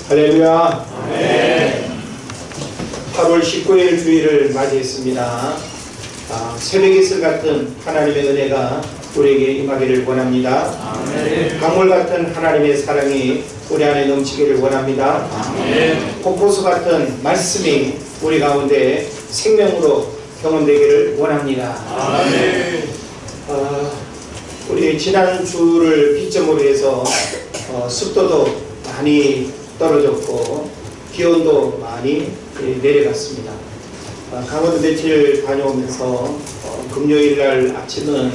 할렐루야. 아멘. 8월 19일 주일을 맞이했습니다. 새벽 이슬 같은 하나님의 은혜가 우리에게 임하기를 원합니다. 아멘. 강물 같은 하나님의 사랑이 우리 안에 넘치기를 원합니다. 아멘. 폭포수 같은 말씀이 우리 가운데 생명으로 경험되기를 원합니다. 아멘. 우리 지난 주를 기점으로 해서 습도도 많이 떨어졌고 기온도 많이 내려갔습니다. 강원도 며칠 다녀오면서 금요일 날 아침은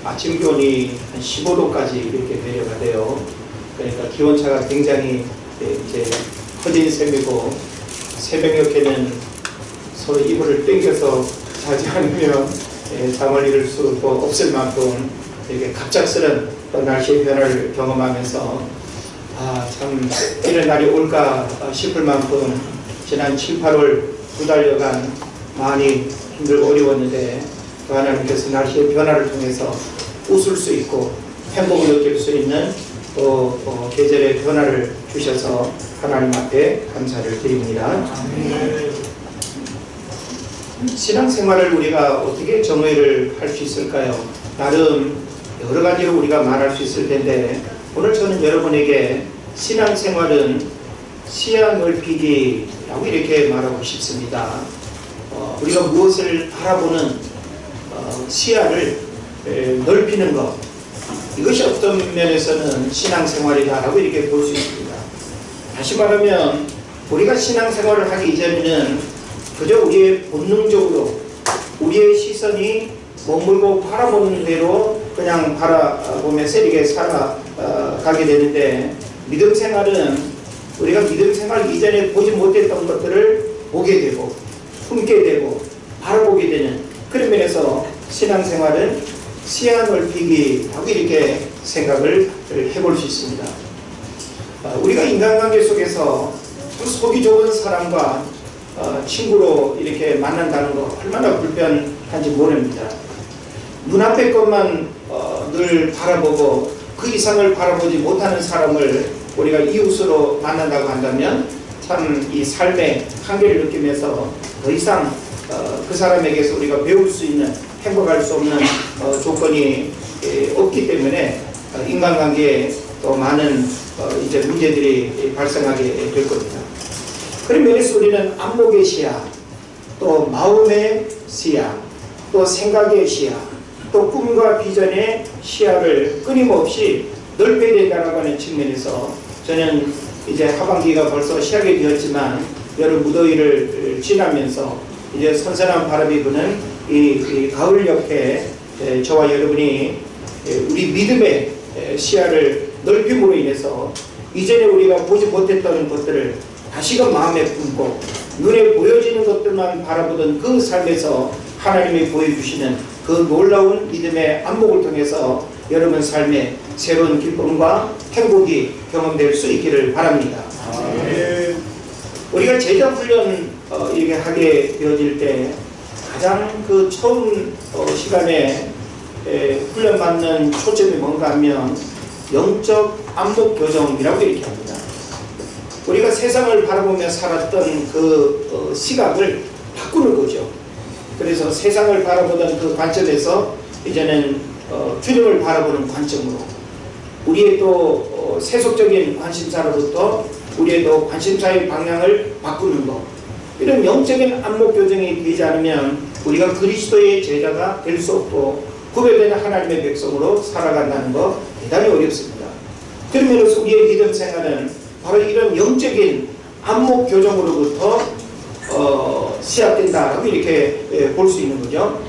아침 기온이 한 15도까지 이렇게 내려가대요. 그러니까 기온차가 굉장히 이제 커진 셈이고 새벽녘에는 서로 이불을 당겨서 자지 않으면 잠을 이룰 수도 없을 만큼 이렇게 갑작스런 날씨의 변화를 경험하면서 참 이런 날이 올까 싶을 만큼 지난 7, 8월 2달여간 많이 힘들고 어려웠는데 또 하나님께서 날씨의 변화를 통해서 웃을 수 있고 행복을 느낄 수 있는 계절의 변화를 주셔서 하나님 앞에 감사를 드립니다. 신앙생활을 우리가 어떻게 정의를 할 수 있을까요? 나름 여러 가지로 우리가 말할 수 있을 텐데 오늘 저는 여러분에게 신앙생활은 시야 넓히기라고 이렇게 말하고 싶습니다. 우리가 무엇을 바라보는 시야를 넓히는 것, 이것이 어떤 면에서는 신앙생활이다라고 이렇게 볼 수 있습니다. 다시 말하면 우리가 신앙생활을 하기 이전에는 그저 우리의 본능적으로 우리의 시선이 머물고 바라보는 대로 그냥 바라보면서 이렇게 살아가게 되는데 믿음 생활은 우리가 믿음 생활 이전에 보지 못했던 것들을 보게 되고 품게 되고 바라보게 되는 그런 면에서 신앙생활은 시야 넓히기라고 이렇게 생각을 해볼 수 있습니다. 우리가 인간관계 속에서 속이 좁은 사람과 친구로 이렇게 만난다는 거 얼마나 불편한지 모릅니다. 눈앞의 것만 늘 바라보고 그 이상을 바라보지 못하는 사람을 우리가 이웃으로 만난다고 한다면 참 이 삶의 한계를 느끼면서 더 이상 그 사람에게서 우리가 배울 수 있는 행복할 수 없는 조건이 없기 때문에 인간관계에 또 많은 이제 문제들이 발생하게 될 겁니다. 그런 면에서 우리는 안목의 시야, 또 마음의 시야, 또 생각의 시야, 또 꿈과 비전의 시야를 끊임없이 넓혀야 된다고 하는 측면에서 저는 이제 하반기가 벌써 시작이 되었지만 여름 무더위를 지나면서 이제 선선한 바람이 부는 이 가을 옆에 저와 여러분이 우리 믿음의 시야를 넓힘으로 인해서 이전에 우리가 보지 못했던 것들을 다시금 마음에 품고 눈에 보여지는 것들만 바라보던 그 삶에서 하나님이 보여주시는 그 놀라운 믿음의 안목을 통해서 여러분 삶에 새로운 기쁨과 행복이 경험될 수 있기를 바랍니다. 우리가 제자훈련 이렇게 하게 되어질 때 가장 그 처음 시간에 훈련받는 초점이 뭔가 하면 영적 안목 교정이라고 이렇게 합니다. 우리가 세상을 바라보며 살았던 그 시각을 바꾸는 거죠. 그래서 세상을 바라보던 그 관점에서 이제는 주님을 바라보는 관점으로 우리의 또 세속적인 관심사로부터 우리의 또 관심사의 방향을 바꾸는 것, 이런 영적인 안목 교정이 되지 않으면 우리가 그리스도의 제자가 될 수 없고 구별되는 하나님의 백성으로 살아간다는 것 대단히 어렵습니다. 그런 면에서 우리의 믿음 생활은 바로 이런 영적인 안목 교정으로부터 시작된다라고 이렇게 볼 수 있는 거죠.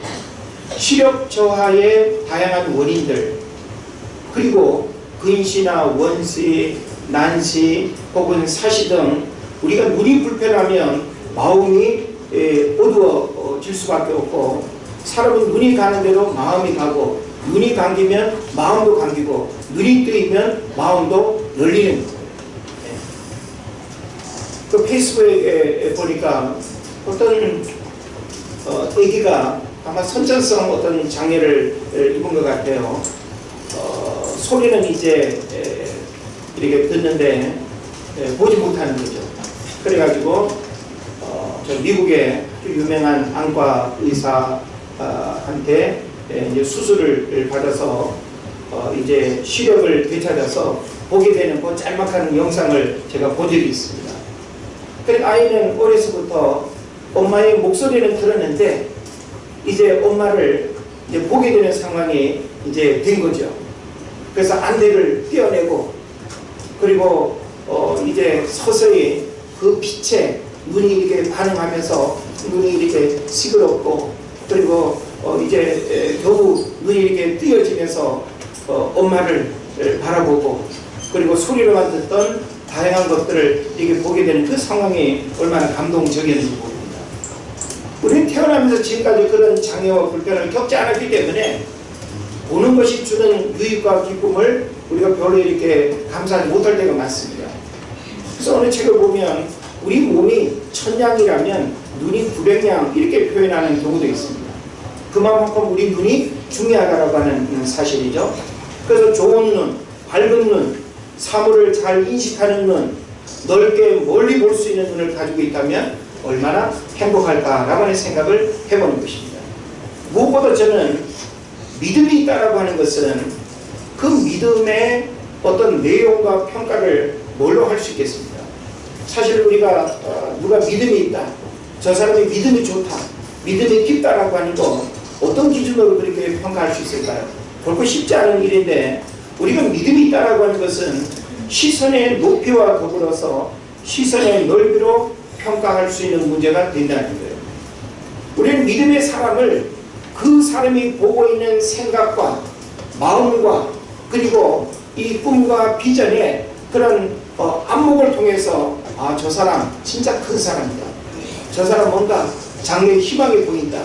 시력 저하의 다양한 원인들, 그리고 근시나 원시, 난시 혹은 사시 등 우리가 눈이 불편하면 마음이 어두워질 수밖에 없고, 사람은 눈이 가는 대로 마음이 가고, 눈이 감기면 마음도 감기고, 눈이 뜨이면 마음도 열리는 거예요. 그 페이스북에 보니까 어떤 애기가 아마 선천성 어떤 장애를 입은 것 같아요. 소리는 이제 이렇게 듣는데 보지 못하는 거죠. 그래가지고 저 미국의 유명한 안과 의사한테 이제 수술을 받아서 이제 시력을 되찾아서 보게 되는 그 짤막한 영상을 제가 본 적이 있습니다. 그러니까 아이는 어려서부터 엄마의 목소리는 들었는데 이제 엄마를 이제 보게 되는 상황이 이제 된 거죠. 그래서 안대를 떼어내고 그리고 이제 서서히 그 빛에 눈이 이렇게 반응하면서 눈이 이렇게 시끄럽고 그리고 이제 겨우 눈이 이렇게 띄어지면서 엄마를 바라보고 그리고 소리로만 듣던 다양한 것들을 이렇게 보게 되는 그 상황이 얼마나 감동적이었는지 모릅니다. 우리는 태어나면서 지금까지 그런 장애와 불편을 겪지 않았기 때문에 보는 것이 주는 유익과 기쁨을 우리가 별로 이렇게 감사하지 못할 때가 많습니다. 그래서 어느 책을 보면 우리 몸이 1000양이라면 눈이 900양 이렇게 표현하는 경우도 있습니다. 그만큼 우리 눈이 중요하다고 하는 사실이죠. 그래서 좋은 눈, 밝은 눈, 사물을 잘 인식하는 눈, 넓게 멀리 볼 수 있는 눈을 가지고 있다면 얼마나 행복할까라고 하는 생각을 해보는 것입니다. 무엇보다 저는 믿음이 있다라고 하는 것은 그 믿음의 어떤 내용과 평가를 뭘로 할 수 있겠습니까? 사실 우리가 누가 믿음이 있다, 저 사람이 믿음이 좋다, 믿음이 깊다라고 하는 거 어떤 기준으로 그렇게 평가할 수 있을까요? 결코 쉽지 않은 일인데 우리가 믿음이 있다라고 하는 것은 시선의 높이와 더불어서 시선의 넓이로 평가할 수 있는 문제가 된다는 거예요. 우리는 믿음의 사람을 그 사람이 보고 있는 생각과 마음과 그리고 이 꿈과 비전의 그런 안목을 통해서 저 사람 진짜 큰 사람이다. 저 사람 뭔가 장래의 희망이 보인다.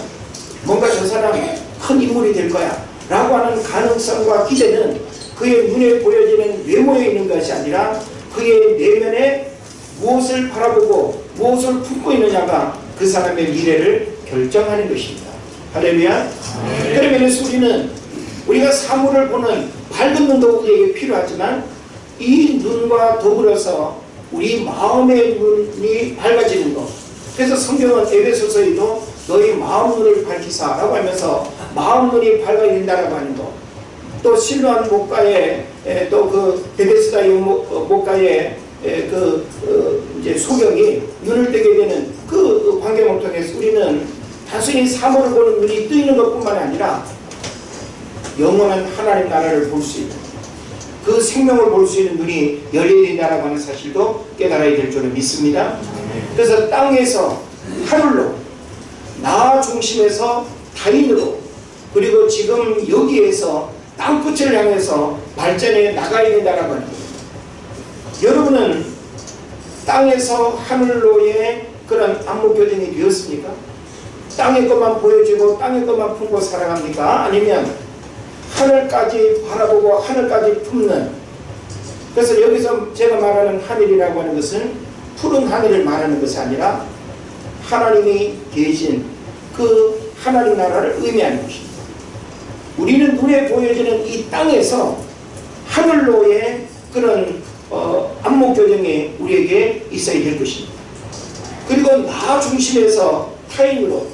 뭔가 저 사람 큰 인물이 될 거야 라고 하는 가능성과 기대는 그의 눈에 보여지는 외모에 있는 것이 아니라 그의 내면에 무엇을 바라보고 무엇을 품고 있느냐가 그 사람의 미래를 결정하는 것입니다. 할렐루야. 그러면 우리는 우리가 사물을 보는 밝은 눈도 우리에게 필요하지만 이 눈과 더불어서 우리 마음의 눈이 밝아지는 것. 그래서 성경은 에베소서에도 너희 마음 눈을 밝히사라고 하면서 마음 눈이 밝아진다라고 하는 것. 또 실로암 목가에 또 그 베데스다 목가에 이제 소경이 눈을 뜨게 되는 그 광경을 통해서 우리는 단순히 사물을 보는 눈이 뜨이는 것뿐만 아니라 영원한 하나님 나라를 볼 수 있는 그 생명을 볼 수 있는 눈이 열려야 된다라고 하는 사실도 깨달아야 될 줄을 믿습니다. 그래서 땅에서 하늘로 나 중심에서 타인으로 그리고 지금 여기에서 땅끝을 향해서 발전해 나가야 된다라고 하는 겁니다. 여러분은 땅에서 하늘로의 그런 안목교정이 되었습니까? 땅의 것만 보여주고 땅의 것만 품고 살아갑니까? 아니면 하늘까지 바라보고 하늘까지 품는, 그래서 여기서 제가 말하는 하늘이라고 하는 것은 푸른 하늘을 말하는 것이 아니라 하나님이 계신 그 하나님 나라를 의미하는 것입니다. 우리는 눈에 보여지는 이 땅에서 하늘로의 그런 안목교정이 우리에게 있어야 될 것입니다. 그리고 나 중심에서 타인으로,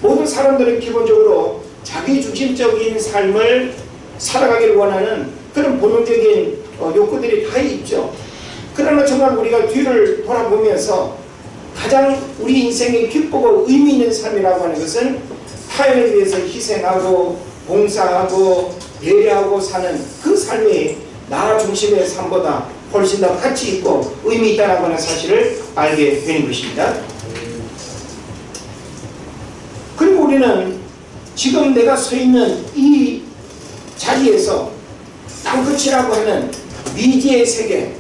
모든 사람들은 기본적으로 자기중심적인 삶을 살아가기를 원하는 그런 본능적인 욕구들이 다 있죠. 그러나 정말 우리가 뒤를 돌아보면서 가장 우리 인생이 기쁘고 의미 있는 삶이라고 하는 것은 타인을 위해서 희생하고 봉사하고 배려하고 사는 그 삶이 나 중심의 삶보다 훨씬 더 가치 있고 의미 있다는 하는 사실을 알게 되는 것입니다. 그리고 우리는 지금 내가 서 있는 이 자리에서 땅끝이라고 하는 미지의 세계,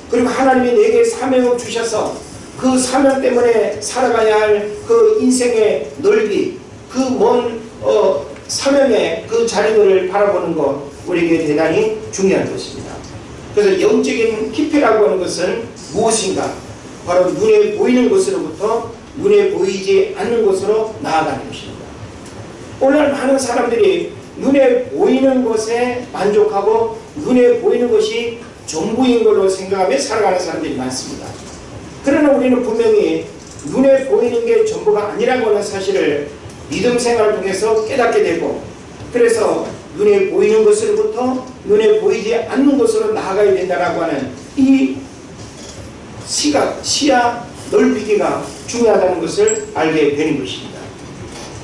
그리고 하나님이 내게 사명을 주셔서 그 사명 때문에 살아가야 할 그 인생의 넓이, 그 먼 사명의 그 자리들을 바라보는 것, 우리에게 대단히 중요한 것입니다. 그래서 영적인 깊이라고 하는 것은 무엇인가? 바로 눈에 보이는 것으로부터 눈에 보이지 않는 것으로 나아가는 것입니다. 오늘 많은 사람들이 눈에 보이는 것에 만족하고 눈에 보이는 것이 전부인 걸로 생각하며 살아가는 사람들이 많습니다. 그러나 우리는 분명히 눈에 보이는 게 전부가 아니라고 하는 사실을 믿음 생활을 통해서 깨닫게 되고, 그래서 눈에 보이는 것으로부터 눈에 보이지 않는 것으로 나아가야 된다라고 하는 이 시각, 시야 넓히기가 중요하다는 것을 알게 되는 것입니다.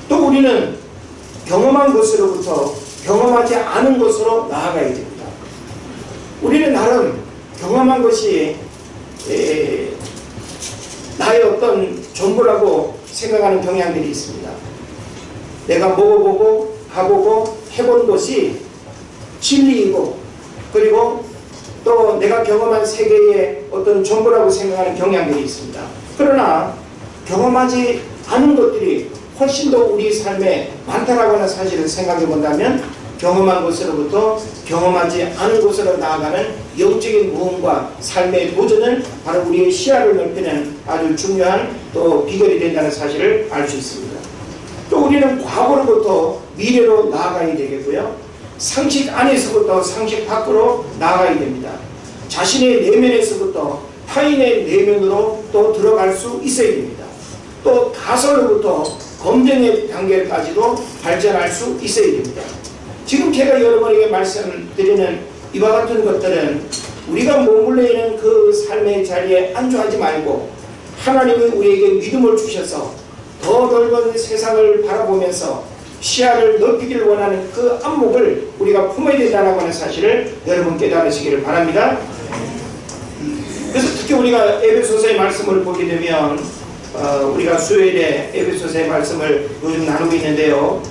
또 우리는 경험한 것으로부터 경험하지 않은 것으로 나아가야 됩니다. 우리는 나름 경험한 것이 나의 어떤 전부라고 생각하는 경향들이 있습니다. 내가 먹어보고 가보고 해본 것이 진리이고, 그리고 또 내가 경험한 세계의 어떤 전부라고 생각하는 경향들이 있습니다. 그러나 경험하지 않은 것들이 훨씬 더 우리 삶에 많다라고 하는 사실을 생각해 본다면, 경험한 것으로부터 경험하지 않은 곳으로 나아가는 영적인 모험과 삶의 도전은 바로 우리의 시야를 넓히는 아주 중요한 또 비결이 된다는 사실을 알 수 있습니다. 또 우리는 과거로부터 미래로 나아가야 되겠고요, 상식 안에서부터 상식 밖으로 나아가야 됩니다. 자신의 내면에서부터 타인의 내면으로 또 들어갈 수 있어야 됩니다. 또 가설로부터 검증의 단계까지도 발전할 수 있어야 됩니다. 지금 제가 여러분에게 말씀드리는 이와 같은 것들은 우리가 머물러 있는 그 삶의 자리에 안주하지 말고, 하나님이 우리에게 믿음을 주셔서 더 넓은 세상을 바라보면서 시야를 넓히기를 원하는 그 안목을 우리가 품어야 된다는 하는 사실을 여러분 깨달으시기를 바랍니다. 그래서 특히 우리가 에베소서의 말씀을 보게 되면, 우리가 수요일에 에베소서의 말씀을 요즘 나누고 있는데요,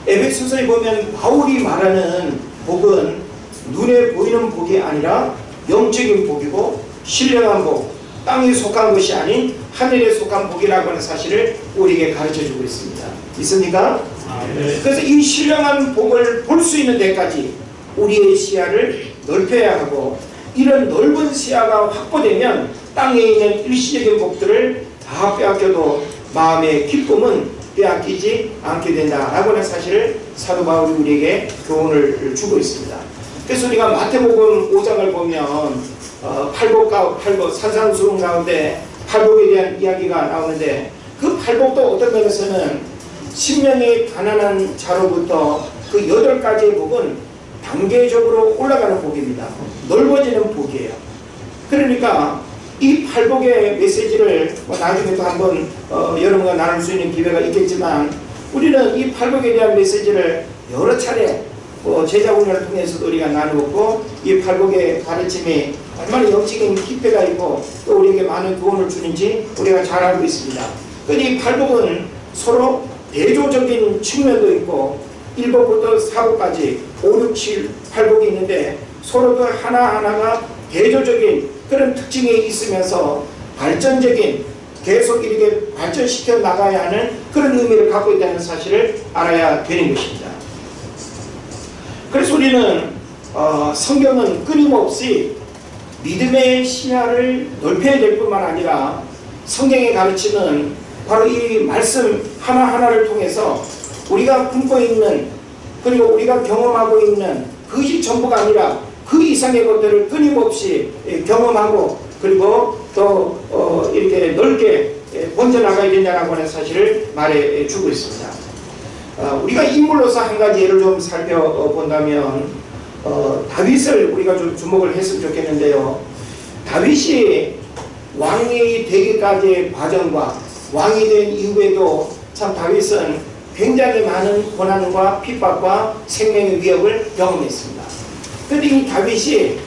에베소서에 보면 바울이 말하는 복은 눈에 보이는 복이 아니라 영적인 복이고 신령한 복, 땅에 속한 것이 아닌 하늘에 속한 복이라고 하는 사실을 우리에게 가르쳐주고 있습니다. 있습니까? 그래서 이 신령한 복을 볼 수 있는 데까지 우리의 시야를 넓혀야 하고, 이런 넓은 시야가 확보되면 땅에 있는 일시적인 복들을 다 빼앗겨도 마음의 기쁨은 빼앗기지 않게 된다라고 하는 사실을 사도 바울이 우리에게 교훈을 주고 있습니다. 그래서 우리가 마태복음 5장을 보면 팔복 산상수훈 가운데 팔복에 대한 이야기가 나오는데, 그 팔복도 어떤 면에서는 신명의 가난한 자로부터 그 8가지의 복은 단계적으로 올라가는 복입니다. 넓어지는 복이에요. 그러니까 이 팔복의 메시지를 나중에 또 한번 여러분과 나눌 수 있는 기회가 있겠지만, 우리는 이 팔복에 대한 메시지를 여러 차례 제자훈련을 통해서도 우리가 나누었고, 이 팔복의 가르침이 얼마나 영적인 깊이가 있고 또 우리에게 많은 도움을 주는지 우리가 잘 알고 있습니다. 이 팔복은 서로 대조적인 측면도 있고 1복부터 4복까지 5, 6, 7, 8복이 있는데 서로 그 하나하나가 대조적인 그런 특징이 있으면서 발전적인, 계속 이렇게 발전시켜 나가야 하는 그런 의미를 갖고 있다는 사실을 알아야 되는 것입니다. 그래서 우리는 성경은 끊임없이 믿음의 시야를 넓혀야 될 뿐만 아니라 성경의 가르침은 바로 이 말씀 하나하나를 통해서 우리가 품고 있는, 그리고 우리가 경험하고 있는 그것이 전부가 아니라 그 이상의 것들을 끊임없이 경험하고, 그리고 또 이렇게 넓게 번져나가야 된다고 하는 사실을 말해 주고 있습니다. 우리가 인물로서 한 가지 예를 좀 살펴본다면 다윗을 우리가 좀 주목을 했으면 좋겠는데요, 다윗이 왕이 되기까지의 과정과 왕이 된 이후에도 참 다윗은 굉장히 많은 고난과 핍박과 생명의 위협을 경험했습니다. 그런데 이 다윗이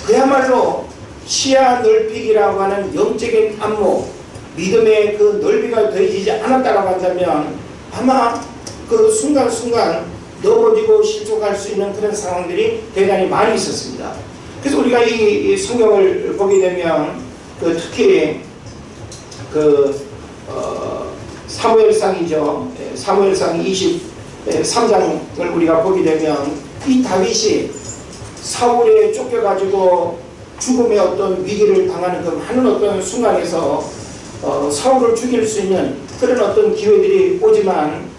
그야말로 시야 넓히기라고 하는 영적인 안목, 믿음의 그 넓이가 더해지지 않았다고 한다면 아마 그 순간순간 넘어지고 실족할 수 있는 그런 상황들이 대단히 많이 있었습니다. 그래서 우리가 이 성경을 보게 되면 특히 사무엘상이죠. 사무엘상 23장을 우리가 보게 되면 이 다윗이 사울에 쫓겨가지고 죽음의 어떤 위기를 당하는 그 많은 어떤 순간에서 사울을 죽일 수 있는 그런 어떤 기회들이 오지만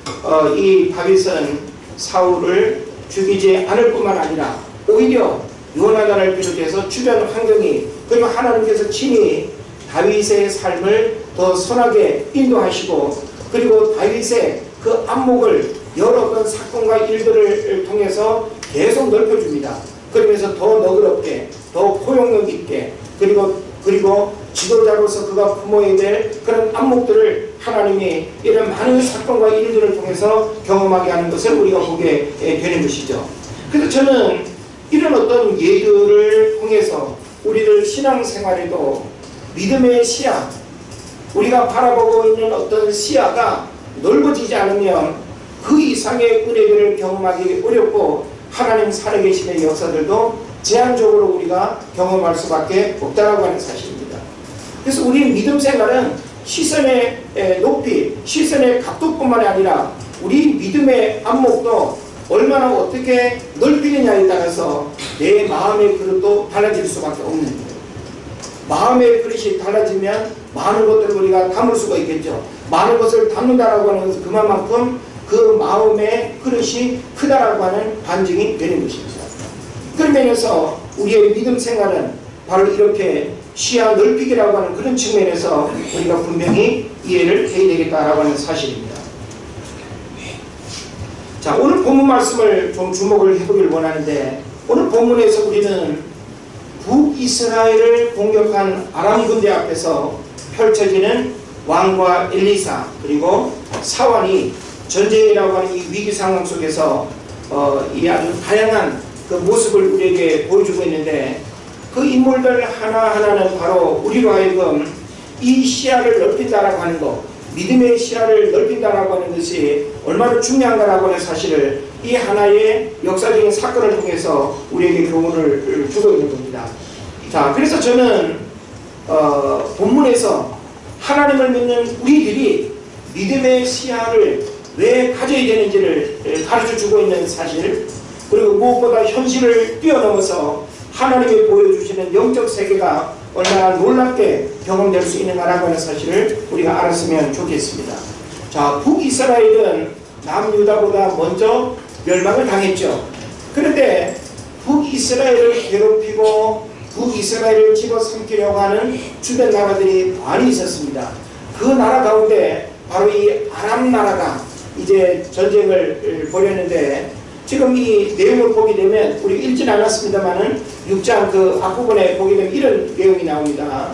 이 다윗은 사울을 죽이지 않을 뿐만 아니라 오히려 요나단을 비롯해서 주변 환경이 그리고 하나님께서 친히 다윗의 삶을 더 선하게 인도하시고 그리고 다윗의 그 안목을 여러 어떤 사건과 일들을 통해서 계속 넓혀줍니다. 그러면서 더 너그럽게 더 포용력 있게 그리고 지도자로서 그가 품어야 될 그런 안목들을 하나님이 이런 많은 사건과 일들을 통해서 경험하게 하는 것을 우리가 보게 되는 것이죠. 그래서 저는 이런 어떤 예들을 통해서 우리들 신앙생활에도 믿음의 시야, 우리가 바라보고 있는 어떤 시야가 넓어지지 않으면 그 이상의 은혜들을 경험하기 어렵고 하나님 살아계심의 역사들도 제한적으로 우리가 경험할 수밖에 없다라고 하는 사실입니다. 그래서 우리 믿음 생활은 시선의 높이, 시선의 각도뿐만 아니라 우리 믿음의 안목도 얼마나 어떻게 넓히느냐에 따라서 내 마음의 그릇도 달라질 수밖에 없는 거예요. 마음의 그릇이 달라지면 많은 것들을 우리가 담을 수가 있겠죠. 많은 것을 담는다라고 하는 것은 그만큼 그 마음의 그릇이 크다라고 하는 반증이 되는 것입니다. 그런 면에서 우리의 믿음 생활은 바로 이렇게 시야 넓히기라고 하는 그런 측면에서 우리가 분명히 이해를 해야 되겠다라고 하는 사실입니다. 자, 오늘 본문 말씀을 좀 주목을 해보길 원하는데 오늘 본문에서 우리는 북이스라엘을 공격한 아람 군대 앞에서 펼쳐지는 왕과 엘리사 그리고 사환이 전쟁이라고 하는 이 위기 상황 속에서 이 아주 다양한 그 모습을 우리에게 보여주고 있는데 그 인물들 하나하나는 바로 우리로 하여금 이 시야를 넓힌다라고 하는 것, 믿음의 시야를 넓힌다라고 하는 것이 얼마나 중요한가라고 하는 사실을 이 하나의 역사적인 사건을 통해서 우리에게 교훈을 주고 있는 겁니다. 자, 그래서 저는 본문에서 하나님을 믿는 우리들이 믿음의 시야를 왜 가져야 되는지를 가르쳐주고 있는 사실, 그리고 무엇보다 현실을 뛰어넘어서 하나님이 보여주시는 영적 세계가 얼마나 놀랍게 경험될 수 있는가라고 하는 사실을 우리가 알았으면 좋겠습니다. 자, 북이스라엘은 남유다보다 먼저 멸망을 당했죠. 그런데 북이스라엘을 괴롭히고 북이스라엘을 집어삼키려고 하는 주변 나라들이 많이 있었습니다. 그 나라 가운데 바로 이 아람 나라가 이제 전쟁을 벌였는데 지금 이 내용을 보게 되면 우리 읽진 않았습니다만은 6장 그 앞부분에 보게 되면 이런 내용이 나옵니다.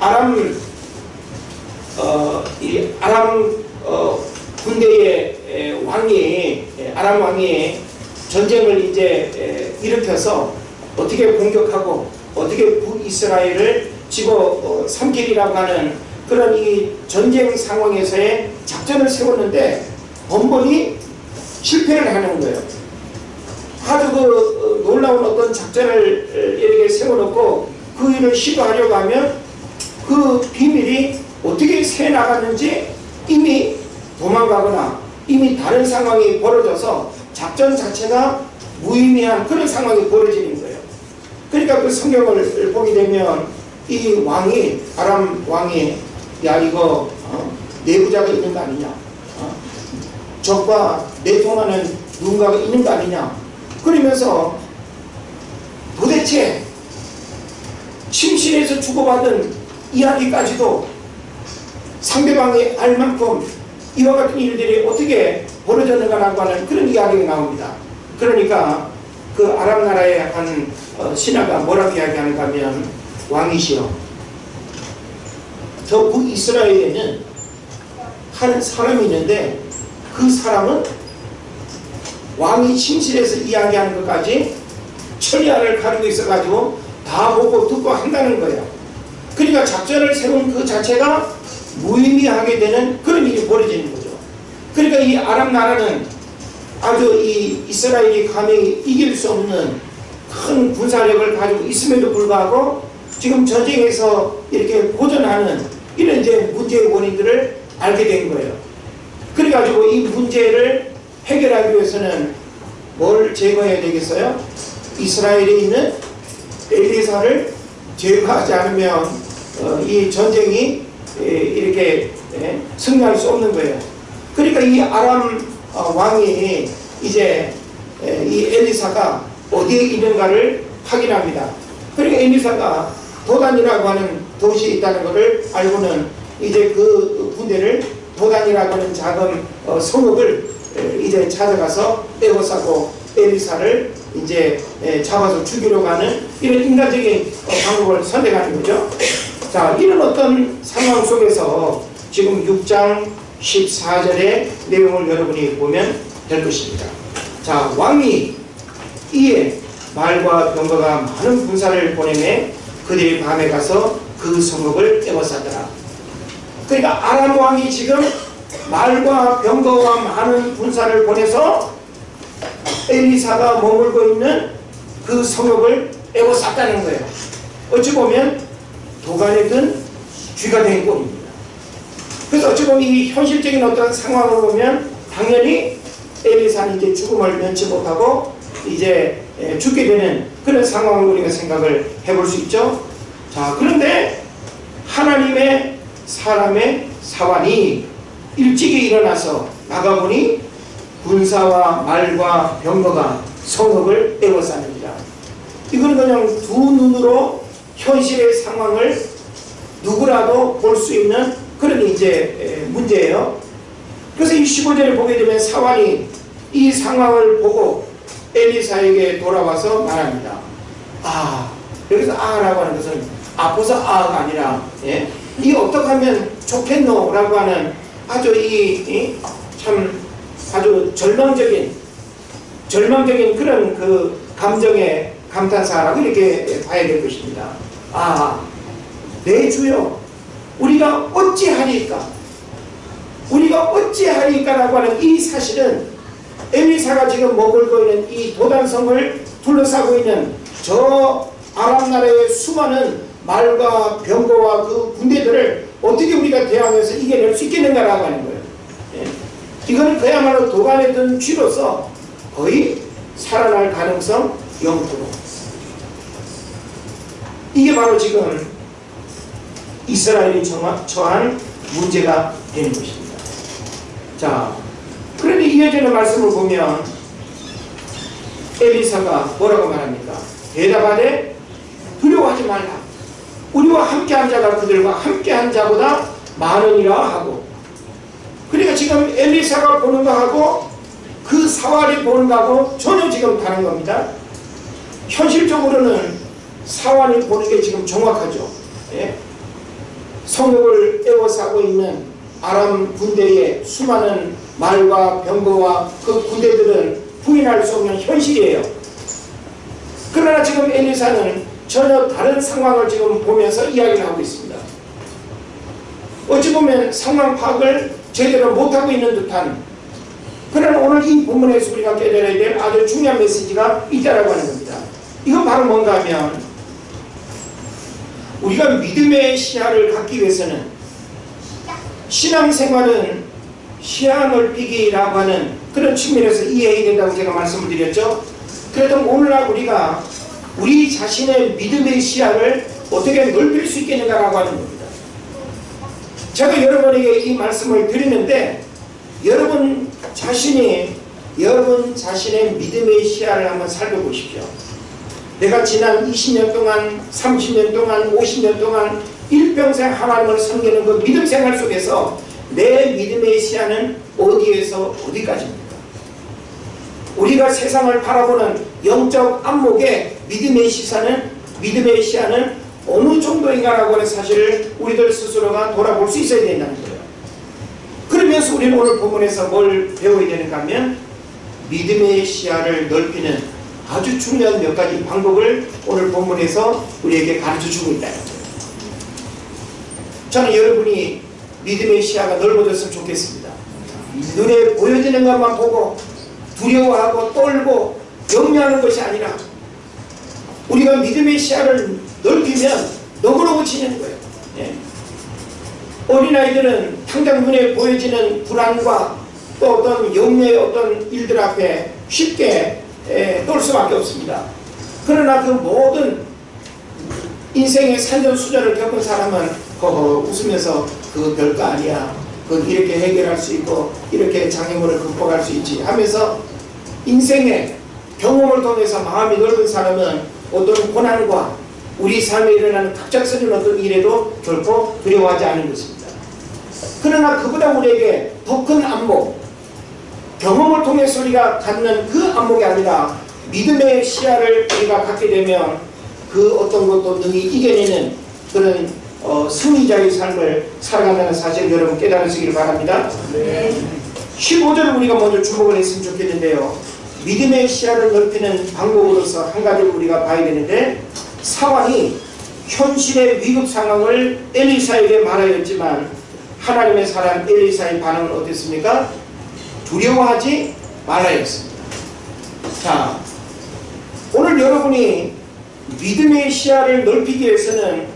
아람 군대의 아람 왕이 전쟁을 이제 일으켜서 어떻게 공격하고 어떻게 북이스라엘을 집어 삼키리라고 하는 그런 이 전쟁 상황에서의 작전을 세웠는데 번번이 실패를 하는 거예요. 아주 그 놀라운 어떤 작전을 이렇게 세워놓고 그 일을 시도하려고 하면 그 비밀이 어떻게 새 나갔는지 이미 도망가거나 이미 다른 상황이 벌어져서 작전 자체가 무의미한 그런 상황이 벌어지는 거예요. 그러니까 그 성경을 보게 되면 이 왕이 아람 왕이 야 이거 내부자가 있는 거 아니냐, 적과 내통하는 누군가가 있는 거 아니냐 그러면서 도대체 침실에서 주고받은 이야기까지도 상대방이 알 만큼 이와 같은 일들이 어떻게 벌어졌는가라고 하는 그런 이야기가 나옵니다. 그러니까 그 아람 나라의 한 신하가 뭐라고 이야기하는가 하면 왕이시여 저 북이스라엘에는 한 사람이 있는데 그 사람은 왕이 침실에서 이야기하는 것까지 천리안을 가리고 있어가지고 다 보고 듣고 한다는 거예요. 그러니까 작전을 세운 그 자체가 무의미하게 되는 그런 일이 벌어지는 거죠. 그러니까 이 아람 나라는 아주 이 이스라엘이 감히 이길 수 없는 큰 군사력을 가지고 있음에도 불구하고 지금 전쟁에서 이렇게 고전하는 이런 이제 문제의 원인들을 알게 된 거예요. 그래가지고 이 문제를 해결하기 위해서는 뭘 제거해야 되겠어요? 이스라엘에 있는 엘리사를 제거하지 않으면 이 전쟁이 이렇게 승리할 수 없는 거예요. 그러니까 이 아람 왕이 이제 이 엘리사가 어디에 있는가를 확인합니다. 그러니까 엘리사가 도단이라고 하는 도시에 있다는 것을 알고는 이제 그 군대를 도단이라고 하는 작은 성읍을 이제 찾아가서 에워싸고 엘리사를 이제 잡아서 죽이려고 하는 이런 인간적인 방법을 선택하는 거죠. 자, 이런 어떤 상황 속에서 지금 6장 14절의 내용을 여러분이 보면 될 것입니다. 자, 왕이 이에 말과 병거가 많은 군사를 보내매 그들이 밤에 가서 그 성읍을 에워싸더라. 그러니까 아람 왕이 지금 말과 병거와 많은 군사를 보내서 엘리사가 머물고 있는 그 성읍을 에워쌌다는 거예요. 어찌 보면 도간에 든 쥐가 된 꼴입니다. 그래서 어찌 보면 이 현실적인 어떤 상황을 보면 당연히 엘리사는 이제 죽음을 면치 못하고 이제 죽게 되는 그런 상황을 우리가 생각을 해볼 수 있죠. 자, 그런데 하나님의 사람의 사환이 일찍이 일어나서 나가보니 군사와 말과 병거가 성읍을 에워쌌습니다. 이거는 그냥 두 눈으로 현실의 상황을 누구라도 볼 수 있는 그런 이제 문제예요. 그래서 이 15절에 보게 되면 사환이 이 상황을 보고 엘리사에게 돌아와서 말합니다. 아, 여기서 아라고 하는 것은 아파서 아가 아니라 이 어떻게 하면 좋겠노? 라고 하는 아주 참 아주 절망적인 그런 그 감정의 감탄사라고 이렇게 봐야 될 것입니다. 아, 내 주여, 우리가 어찌하리까? 라고 하는 이 사실은 엘리사가 지금 머물고 있는 이 도단성을 둘러싸고 있는 저 아람 나라의 수많은 말과 병거와 그 군대들을 어떻게 우리가 대항해서 이겨낼 수 있겠는가라고 하는 거예요. 이거는 그야말로 도간에 든 쥐로서 거의 살아날 가능성 0%. 이게 바로 지금 이스라엘이 처한 문제가 되는 것입니다. 자, 그런데 이어지는 말씀을 보면 엘리사가 뭐라고 말합니까? 대답하되 두려워하지 말라. 우리와 함께한 자가 그들과 함께한 자보다 많으니라 하고, 그러니까 지금 엘리사가 보는 거하고 그 사활이 보는 거하고 전혀 지금 다른 겁니다. 현실적으로는 사활이 보는 게 지금 정확하죠. 성읍을 에워싸고 있는 아람 군대의 수많은 말과 병거와 그 군대들은 부인할 수 없는 현실이에요. 그러나 지금 엘리사는 전혀 다른 상황을 지금 보면서 이야기를 하고 있습니다. 어찌 보면 상황 파악을 제대로 못하고 있는 듯한, 그러나 오늘 이 본문에서 우리가 깨달아야 될 아주 중요한 메시지가 있다라고 하는 겁니다. 이건 바로 뭔가 하면 우리가 믿음의 시야를 갖기 위해서는 신앙생활은 시야 넓히기라고 하는 그런 측면에서 이해해야 된다고 제가 말씀을 드렸죠. 그래도 오늘날 우리가 우리 자신의 믿음의 시야를 어떻게 넓힐 수 있겠는가라고 하는 겁니다. 제가 여러분에게 이 말씀을 드리는데 여러분 자신의 믿음의 시야를 한번 살펴보십시오. 내가 지난 20년 동안, 30년 동안, 50년 동안 일평생 하나님을 섬기는 그 믿음 생활 속에서 내 믿음의 시야는 어디에서 어디까지입니까? 우리가 세상을 바라보는 영적 안목의 믿음의 시야는 어느 정도인가라고 하는 사실을 우리들 스스로가 돌아볼 수 있어야 된다는 거예요. 그러면서 우리는 오늘 본문에서 뭘 배워야 되는가 하면 믿음의 시야를 넓히는 아주 중요한 몇 가지 방법을 오늘 본문에서 우리에게 가르쳐주고 있다는 거예요. 저는 여러분이 믿음의 시야가 넓어졌으면 좋겠습니다. 눈에 보여지는 것만 보고 두려워하고 떨고 염려하는 것이 아니라 우리가 믿음의 시야를 넓히면 너무너무 지내는 거예요. 어린아이들은 당장 눈에 보여지는 불안과 또 어떤 염려의 어떤 일들 앞에 쉽게 놀 수밖에 없습니다. 그러나 그 모든 인생의 산전수전을 겪은 사람은 허허 웃으면서 그거 별거 아니야, 그건 이렇게 해결할 수 있고 이렇게 장애물을 극복할 수 있지 하면서 인생의 경험을 통해서 마음이 넓은 사람은 어떤 고난과 우리 삶에 일어나는 갑작스러운 어떤 일에도 결코 두려워하지 않는 것입니다. 그러나 그보다 우리에게 더 큰 안목, 경험을 통해서 우리가 갖는 그 안목이 아니라 믿음의 시야를 우리가 갖게 되면 그 어떤 것도 능히 이겨내는 그런 승리자의 삶을 살아간다는 사실을 여러분 깨달으시길 바랍니다. 15절을 우리가 먼저 주목을 했으면 좋겠는데요. 믿음의 시야를 넓히는 방법으로서 한 가지를 우리가 봐야 되는데, 사환이 현실의 위급 상황을 엘리사에게 말하였지만 하나님의 사람 엘리사의 반응은 어땠습니까? 두려워하지 말아였습니다. 자, 오늘 여러분이 믿음의 시야를 넓히기 위해서는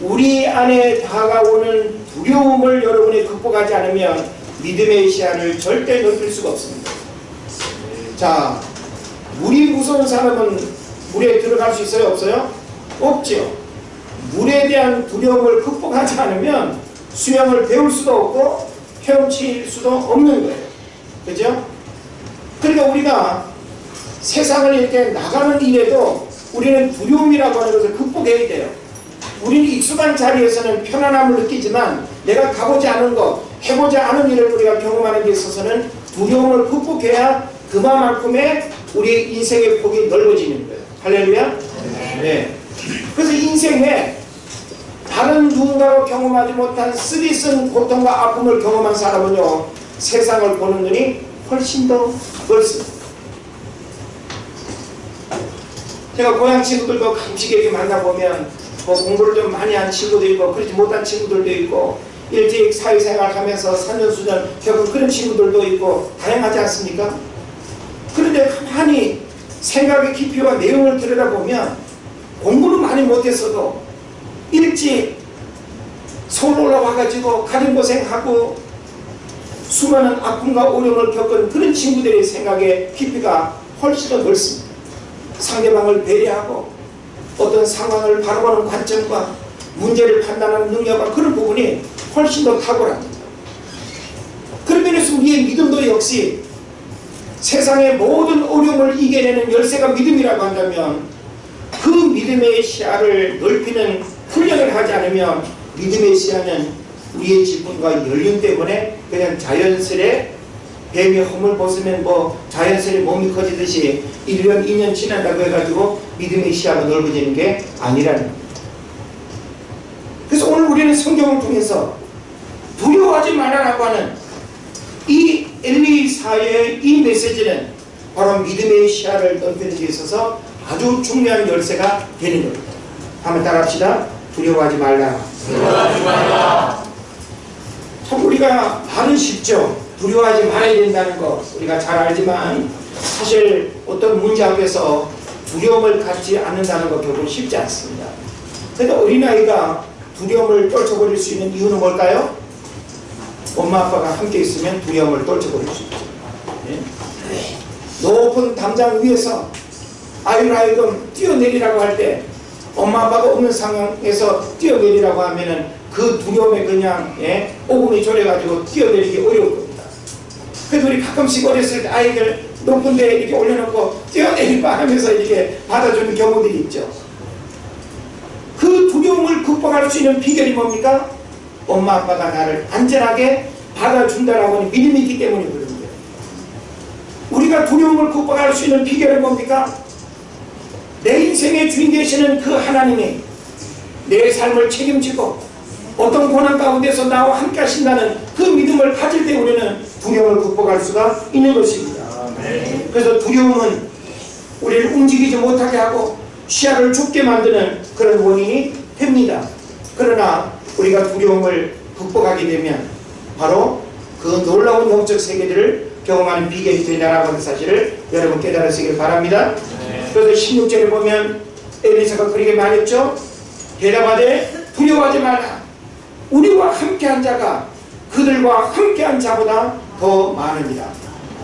우리 안에 다가오는 두려움을 여러분이 극복하지 않으면 믿음의 시야를 절대 넓힐 수가 없습니다. 자, 물이 무서운 사람은 물에 들어갈 수 있어요? 없어요? 없죠. 물에 대한 두려움을 극복하지 않으면 수영을 배울 수도 없고 헤엄칠 수도 없는 거예요. 그죠? 그러니까 우리가 세상을 이렇게 나가는 일에도 우리는 두려움이라고 하는 것을 극복해야 돼요. 우리는 익숙한 자리에서는 편안함을 느끼지만 내가 가보지 않은 것, 해보지 않은 일을 우리가 경험하는 데 있어서는 두려움을 극복해야 그만큼의 우리의 인생의 폭이 넓어지는 거예요. 할렐루야? 네. 그래서 인생에 다른 누군가가 경험하지 못한 쓰디쓴 고통과 아픔을 경험한 사람은요, 세상을 보는 눈이 훨씬 더 넓습니다. 제가 고향 친구들도 간혹 이렇게 만나보면 뭐 공부를 좀 많이 한 친구도 있고 그렇지 못한 친구들도 있고 일찍 사회생활 하면서 산전수전 겪은 그런 친구들도 있고 다양하지 않습니까? 그런데 가만히 생각의 깊이와 내용을 들여다보면 공부는 많이 못했어도 일찍 서울 올라와가지고 가림고생하고 수많은 아픔과 어려움을 겪은 그런 친구들의 생각의 깊이가 훨씬 더 넓습니다. 상대방을 배려하고 어떤 상황을 바라보는 관점과 문제를 판단하는 능력과 그런 부분이 훨씬 더 탁월합니다. 그런 면에서 우리의 믿음도 역시 세상의 모든 어려움을 이겨내는 열쇠가 믿음이라고 한다면 그 믿음의 시야를 넓히는 훈련을 하지 않으면 믿음의 시야는 우리의 지분과 연륜 때문에 그냥 자연스레 뱀이 허물 벗으면 뭐 자연스레 몸이 커지듯이 1년 2년 지난다고 해가지고 믿음의 시야가 넓어지는 게 아니라는 겁니다. 그래서 오늘 우리는 성경을 통해서 두려워하지 말아라고 하는 이 엘리사의 이 메시지는 바로 믿음의 시야를 넓히는 데 있어서 아주 중요한 열쇠가 되는 겁니다. 한번 따라합시다. 두려워하지 말라. 두려워하지 말라. 참 우리가 말은 쉽죠. 두려워하지 말아야 된다는 거 우리가 잘 알지만 사실 어떤 문제 앞에서 두려움을 갖지 않는다는 거 결국 쉽지 않습니다. 그런데 어린아이가 두려움을 떨쳐버릴 수 있는 이유는 뭘까요? 엄마 아빠가 함께 있으면 두려움을 떨쳐버릴 수 있죠. 네? 높은 담장 위에서 아이를 하여금 뛰어내리라고 할 때 엄마 아빠가 없는 상황에서 뛰어내리라고 하면은 그 두려움에 그냥 오금이 졸여가지고 뛰어내리기 어려울 겁니다. 그래도 우리 가끔씩 어렸을 때 아이들 높은 데에 이렇게 올려놓고 뛰어내리봐 하면서 이렇게 받아주는 경우들이 있죠. 그 두려움을 극복할 수 있는 비결이 뭡니까? 엄마 아빠가 나를 안전하게 받아준다라고 하는 믿음이 있기 때문에 그런 거예요. 우리가 두려움을 극복할 수 있는 비결은 뭡니까? 내 인생의 주인 되시는 그 하나님이 내 삶을 책임지고 어떤 고난 가운데서 나와 함께 하신다는 그 믿음을 가질 때 우리는 두려움을 극복할 수가 있는 것입니다. 그래서 두려움은 우리를 움직이지 못하게 하고 시야를 좁게 만드는 그런 원인이 됩니다. 그러나 우리가 두려움을 극복하게 되면 바로 그 놀라운 영적 세계들을 경험하는 비결이 된다라고 하는 사실을 여러분 깨달으시길 바랍니다. 그래서 16절에 보면 엘리사가 그렇게 말했죠. 대답하되 두려워하지 말라. 우리와 함께한 자가 그들과 함께한 자보다 더 많으니라.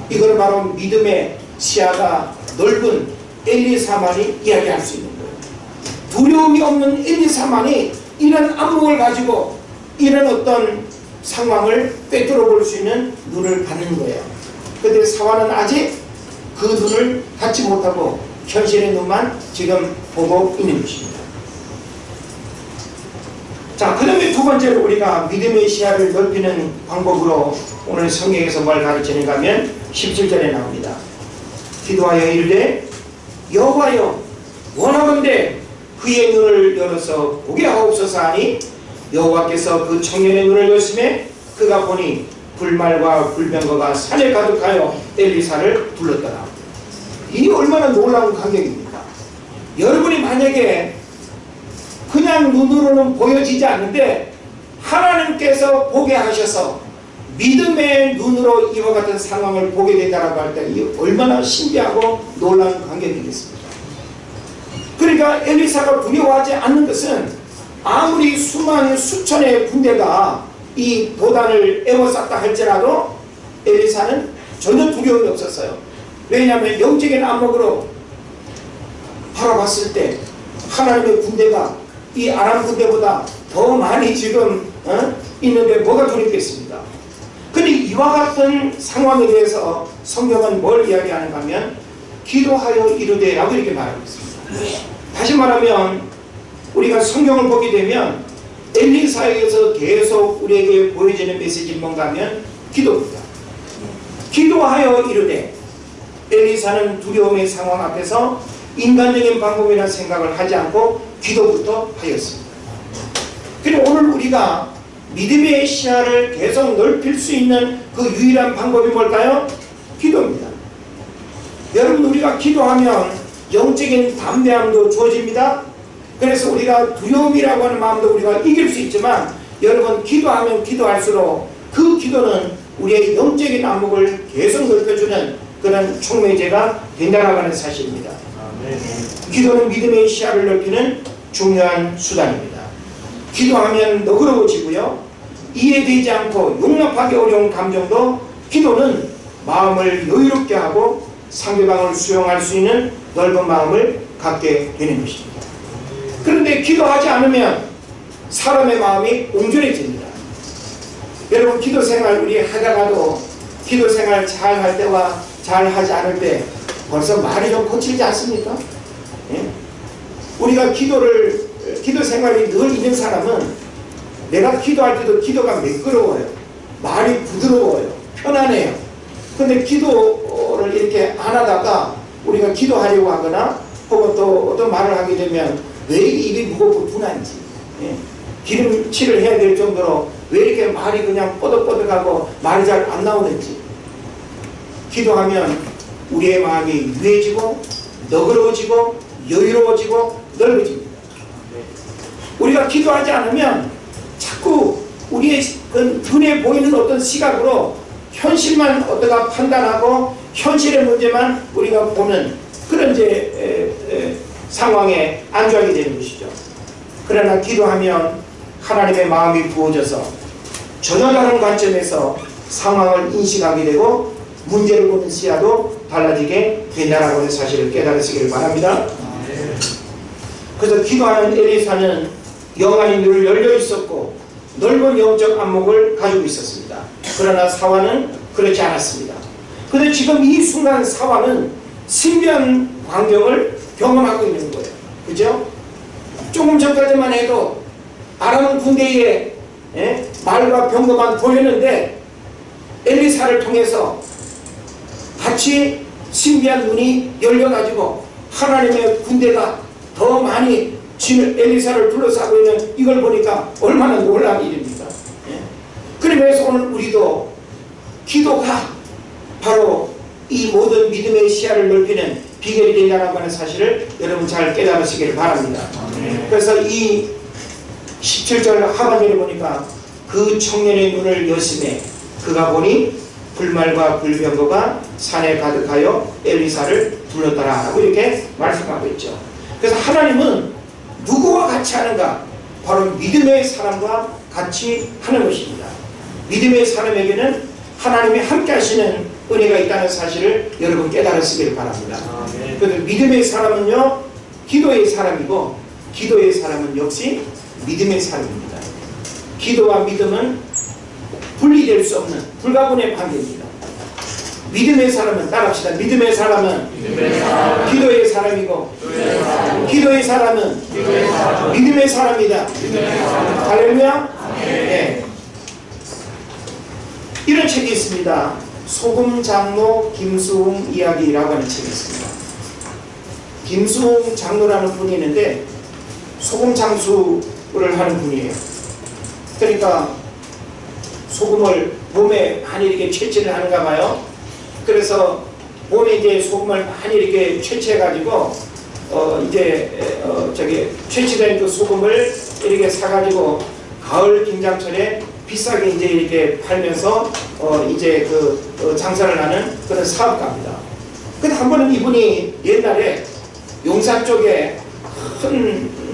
이거는 바로 믿음의 시야가 넓은 엘리사만이 이야기할 수 있는 거예요. 두려움이 없는 엘리사만이 이런 안목을 가지고 이런 어떤 상황을 꿰뚫어 볼 수 있는 눈을 갖는 거예요. 그런데 사환은 아직 그 눈을 갖지 못하고 현실의 눈만 지금 보고 있는 것입니다. 자, 그 다음에 두 번째로 우리가 믿음의 시야를 넓히는 방법으로 오늘 성경에서 뭘 가르치는가 하면 17절에 나옵니다. 기도하여 이르되 여호와여 원하건대 그의 눈을 열어서 보게 하옵소서 하니 여호와께서 그 청년의 눈을 여심해 그가 보니 불말과 불병거가 산에 가득하여 엘리사를 불렀더라. 이 얼마나 놀라운 감격입니까? 여러분이 만약에 그냥 눈으로는 보여지지 않는데 하나님께서 보게 하셔서 믿음의 눈으로 이와 같은 상황을 보게 된다고 할 때 이 얼마나 신기하고 놀라운 감격이겠습니까? 그러니까 엘리사가 두려워하지 않는 것은 아무리 수만 수천의 군대가 이 도단을 에워쌌다 할지라도 엘리사는 전혀 두려움이 없었어요. 왜냐하면 영적인 안목으로 바라봤을 때 하나님의 군대가 이 아람 군대보다 더 많이 지금 있는데 뭐가 두렵겠습니까? 근데 이와 같은 상황에 대해서 성경은 뭘 이야기하는가 하면 기도하여 이르되 라고 이렇게 말하고 있습니다. 다시 말하면 우리가 성경을 보게 되면 엘리사에게서 계속 우리에게 보여지는 메시지는 뭔가 하면 기도입니다. 기도하여 이르되 엘리사는 두려움의 상황 앞에서 인간적인 방법이나 생각을 하지 않고 기도부터 하였습니다. 그리고 오늘 우리가 믿음의 시야를 계속 넓힐 수 있는 그 유일한 방법이 뭘까요? 기도입니다. 여러분, 우리가 기도하면 영적인 담대함도 주어집니다. 그래서 우리가 두려움이라고 하는 마음도 우리가 이길 수 있지만 여러분, 기도하면 기도할수록 그 기도는 우리의 영적인 안목을 계속 넓혀주는 그런 촉매제가 된다라고 하는 사실입니다. 기도는 믿음의 시야를 넓히는 중요한 수단입니다. 기도하면 너그러워지고요, 이해되지 않고 용납하기 어려운 감정도 기도는 마음을 여유롭게 하고 상대방을 수용할 수 있는 넓은 마음을 갖게 되는 것입니다. 그런데 기도하지 않으면 사람의 마음이 옹졸해집니다. 여러분, 기도 생활 우리 하다가도 기도 생활 잘 할 때와 잘 하지 않을 때 벌써 말이 좀 거칠지 않습니까? 예? 우리가 기도 생활이 늘 있는 사람은 내가 기도할 때도 기도가 매끄러워요. 말이 부드러워요. 편안해요. 근데 기도를 이렇게 안 하다가 우리가 기도하려고 하거나 혹은 또 어떤 말을 하게 되면 왜 입이 무겁고 둔한지, 예? 기름칠을 해야 될 정도로 왜 이렇게 말이 그냥 뻐덕뻐덕하고 말이 잘 안 나오는지. 기도하면 우리의 마음이 유해지고 너그러워지고 여유로워지고 넓어집니다. 우리가 기도하지 않으면 자꾸 우리의 그 눈에 보이는 어떤 시각으로 현실만 어떠가 판단하고 현실의 문제만 우리가 보는 그런 상황에 안주하게 되는 것이죠. 그러나 기도하면 하나님의 마음이 부어져서 전혀 다른 관점에서 상황을 인식하게 되고 문제를 보는 시야도 달라지게 된다라고 하는 사실을 깨달으시기를 바랍니다. 그래서 기도하는 엘리사는 영안의 눈을 열려 있었고 넓은 영적 안목을 가지고 있었습니다. 그러나 사화는 그렇지 않았습니다. 그런데 지금 이 순간 사화는 신비한 광경을 경험하고 있는 거예요. 그죠? 조금 전까지만 해도 아람 군대의 말과 병거만 보였는데 엘리사를 통해서 같이 신비한 눈이 열려가지고 하나님의 군대가 더 많이 엘리사를 둘러싸고 있는 이걸 보니까 얼마나 놀라운 일입니까? 그러면서 오늘 우리도 기도가 바로 이 모든 믿음의 시야를 넓히는 비결이 된다고 하는 사실을 여러분 잘 깨달으시길 바랍니다. 그래서 이 17절 하반절에 보니까 그 청년의 눈을 여심해 그가 보니 불말과 불병거가 산에 가득하여 엘리사를 불렀더라 라고 이렇게 말씀하고 있죠. 그래서 하나님은 누구와 같이 하는가? 바로 믿음의 사람과 같이 하는 것입니다. 믿음의 사람에게는 하나님이 함께 하시는 은혜가 있다는 사실을 여러분 깨달으시길 바랍니다. 그래서 믿음의 사람은요, 기도의 사람이고 기도의 사람은 역시 믿음의 사람입니다. 기도와 믿음은 분리될 수 없는 불가분의 관계입니다. 믿음의 사람은 따라합시다. 믿음의 사람은 기도의 사람이고 기도의 사람은 믿음의 사람이다. 할렐루야. 네. 이런 책이 있습니다. 소금 장로 김수웅 이야기라고 하는 책이 있습니다. 김수웅 장로라는 분이 있는데 소금 장수를 하는 분이에요. 그러니까 소금을 봄에 많이 이렇게 채취를 하는가 봐요. 그래서 봄에 이제 소금을 많이 이렇게 채취해가지고 채취된 그 소금을 이렇게 사가지고 가을 김장철에 비싸게 이제 이렇게 팔면서 장사를 하는 그런 사업가입니다. 근데 한 번은 이분이 옛날에 용산 쪽에 큰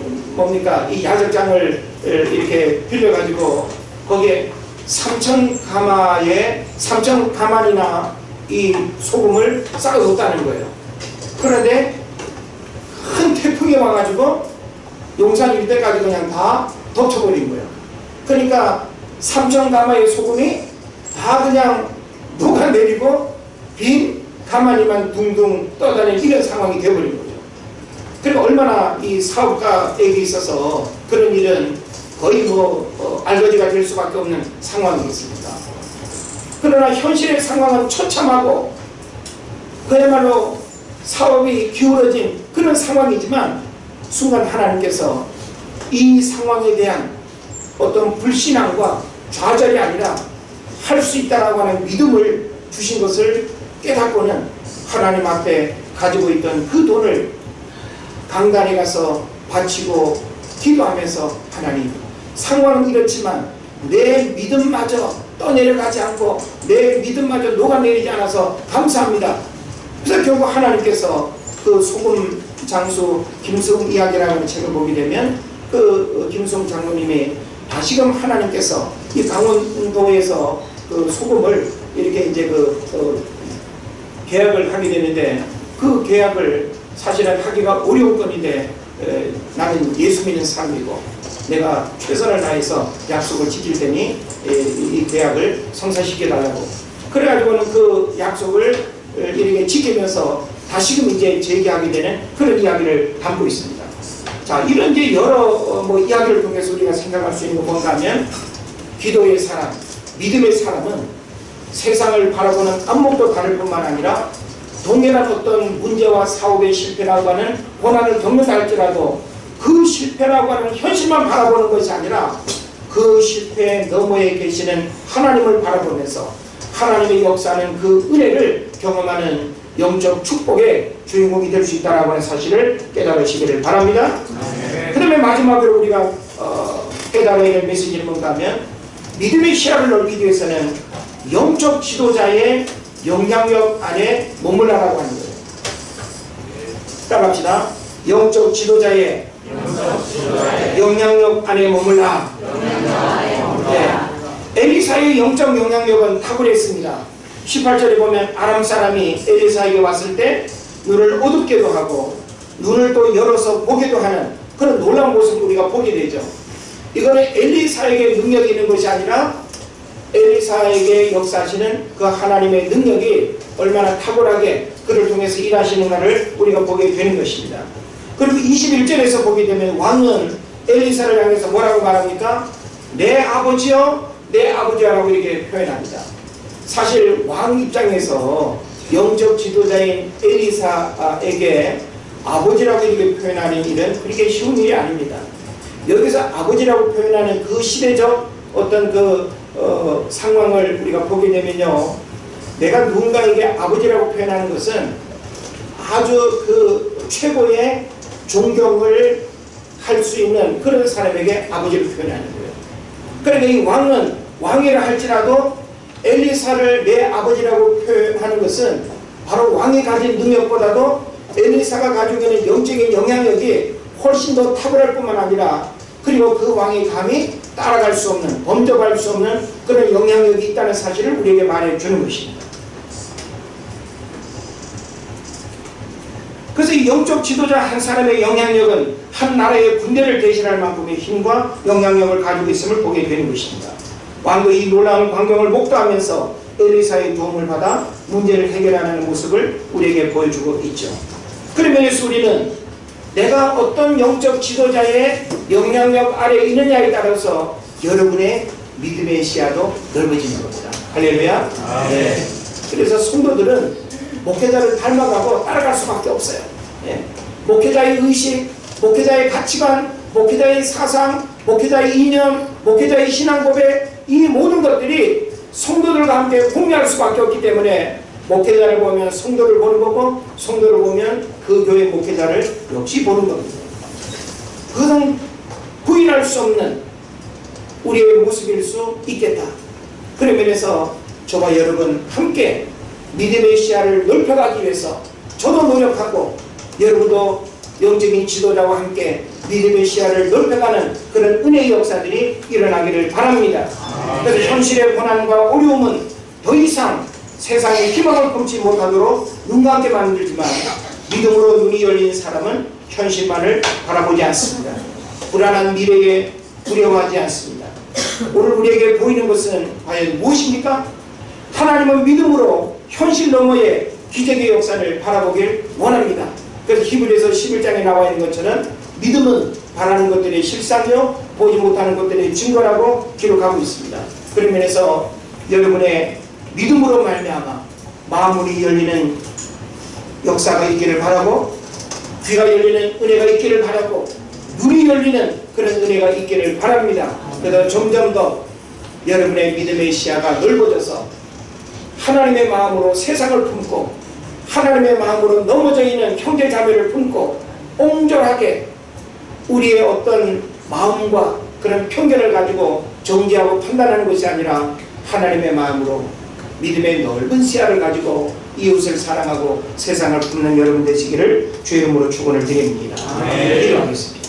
이 야적장을 이렇게 빌려가지고 거기에 3,000가만이나 이 소금을 쌓아뒀다는 거예요. 그런데 큰 태풍이 와가지고 용산 일대까지 그냥 다 덮쳐버린 거예요. 그러니까 3,000가마의 소금이 다 그냥 녹아내리고 빈 가마니만 둥둥 떠다니는 이런 상황이 되어버린 거죠. 그리고 얼마나 이 사업가에게 있어서 그런 일은 거의 알거지가 될 수밖에 없는 상황이겠습니다. 그러나 현실의 상황은 처참하고 그야말로 사업이 기울어진 그런 상황이지만 순간 하나님께서 이 상황에 대한 어떤 불신앙과 좌절이 아니라 할 수 있다라고 하는 믿음을 주신 것을 깨닫고는 하나님 앞에 가지고 있던 그 돈을 강단에 가서 바치고 기도하면서 하나님, 상황은 이렇지만 내 믿음마저 떠내려가지 않고 내 믿음마저 녹아내리지 않아서 감사합니다. 그래서 결국 하나님께서 그 소금 장수 김수웅 이야기라는 책을 보게 되면 그 김수웅 장로님이 다시금 하나님께서 이 강원도에서 그 소금을 이렇게 이제 계약을 하게 되는데 그 계약을 사실은 하기가 어려운 건인데 나는 예수 믿는 사람이고 내가 최선을 다해서 약속을 지킬 테니 이 계약을 성사시켜달라고 그래가지고는 그 약속을 이렇게 지키면서 다시금 이제 재개하게 되는 그런 이야기를 담고 있습니다. 자, 이런 이제 여러 이야기를 통해서 우리가 생각할 수 있는 건 뭔가 하면 기도의 사람, 믿음의 사람은 세상을 바라보는 안목도 다를 뿐만 아니라 동일한 어떤 문제와 사업의 실패라고 하는 고난을 겪는다 할지라도 그 실패라고 하는 현실만 바라보는 것이 아니라 그 실패 너머에 계시는 하나님을 바라보면서 하나님의 역사하는 그 은혜를 경험하는 영적 축복의 주인공이 될 수 있다는 하는 사실을 깨달으시기를 바랍니다. 그 다음에 마지막으로 우리가 깨달아야 할 메시지는 뭔가 하면 믿음의 시야를 넓히기 위해서는 영적 지도자의 영향력 안에 머물러라고 하는 거예요. 따라합시다. 영적 지도자의 영향력 안에 머물라. 네. 엘리사의 영적 영향력은 탁월했습니다. 18절에 보면 아람 사람이 엘리사에게 왔을 때 눈을 어둡게도 하고 눈을 또 열어서 보게도 하는 그런 놀라운 모습을 우리가 보게 되죠. 이거는 엘리사에게 능력이 있는 것이 아니라 엘리사에게 역사하시는 그 하나님의 능력이 얼마나 탁월하게 그를 통해서 일하시는가를 우리가 보게 되는 것입니다. 그리고 21절에서 보게 되면 왕은 엘리사를 향해서 뭐라고 말합니까? 내 아버지여 내 아버지야라고 이렇게 표현합니다. 사실 왕 입장에서 영적 지도자인 엘리사에게 아버지라고 이렇게 표현하는 일은 그렇게 쉬운 일이 아닙니다. 여기서 아버지라고 표현하는 그 시대적 어떤 상황을 우리가 보게 되면요, 내가 누군가에게 아버지라고 표현하는 것은 아주 최고의 존경을 할 수 있는 그런 사람에게 아버지를 표현하는 거예요. 그러니까 이 왕은 왕이라 할지라도 엘리사를 내 아버지라고 표현하는 것은 바로 왕이 가진 능력보다도 엘리사가 가지고 있는 영적인 영향력이 훨씬 더 탁월할 뿐만 아니라 그리고 그 왕이 감히 따라갈 수 없는, 범접할 수 없는 그런 영향력이 있다는 사실을 우리에게 말해주는 것입니다. 그래서 이 영적 지도자 한 사람의 영향력은 한 나라의 군대를 대신할 만큼의 힘과 영향력을 가지고 있음을 보게 되는 것입니다. 왕도 이 놀라운 광경을 목도하면서 엘리사의 도움을 받아 문제를 해결하는 모습을 우리에게 보여주고 있죠. 그러면서 우리는 내가 어떤 영적 지도자의 영향력 아래에 있느냐에 따라서 여러분의 믿음의 시야도 넓어지는 겁니다. 할렐루야. 네. 그래서 성도들은 목회자를 닮아가고 따라갈 수밖에 없어요. 예. 목회자의 의식, 목회자의 가치관, 목회자의 사상, 목회자의 이념, 목회자의 신앙 고백, 이 모든 것들이 성도들과 함께 공유할 수밖에 없기 때문에 목회자를 보면 성도를 보는 거고, 성도를 보면 그 교회 목회자를 역시 보는 겁니다. 그것은 부인할 수 없는 우리의 모습일 수 있겠다. 그런 면에서 저와 여러분 함께 믿음의 시야를 넓혀가기 위해서 저도 노력하고 여러분도 영적인 지도자와 함께 믿음의 시야를 넓혀가는 그런 은혜의 역사들이 일어나기를 바랍니다. 그래서 현실의 고난과 어려움은 더 이상 세상에 희망을 품지 못하도록 눈 감게 만들지만 믿음으로 눈이 열린 사람은 현실만을 바라보지 않습니다. 불안한 미래에 두려워하지 않습니다. 오늘 우리에게 보이는 것은 과연 무엇입니까? 하나님은 믿음으로 현실 너머의 기적의 역사를 바라보길 원합니다. 그래서 히브리서 11장에 나와 있는 것처럼 믿음은 바라는 것들의 실상이요 보지 못하는 것들의 증거라고 기록하고 있습니다. 그런 면에서 여러분의 믿음으로 말미암아 마음이 열리는 역사가 있기를 바라고, 귀가 열리는 은혜가 있기를 바라고, 눈이 열리는 그런 은혜가 있기를 바랍니다. 그래서 점점 더 여러분의 믿음의 시야가 넓어져서 하나님의 마음으로 세상을 품고 하나님의 마음으로 넘어져 있는 형제 자매를 품고 옹졸하게 우리의 어떤 마음과 그런 편견을 가지고 정죄하고 판단하는 것이 아니라 하나님의 마음으로 믿음의 넓은 시야를 가지고 이웃을 사랑하고 세상을 품는 여러분 되시기를 주의 이름으로 축원을 드립니다. 기도하겠습니다.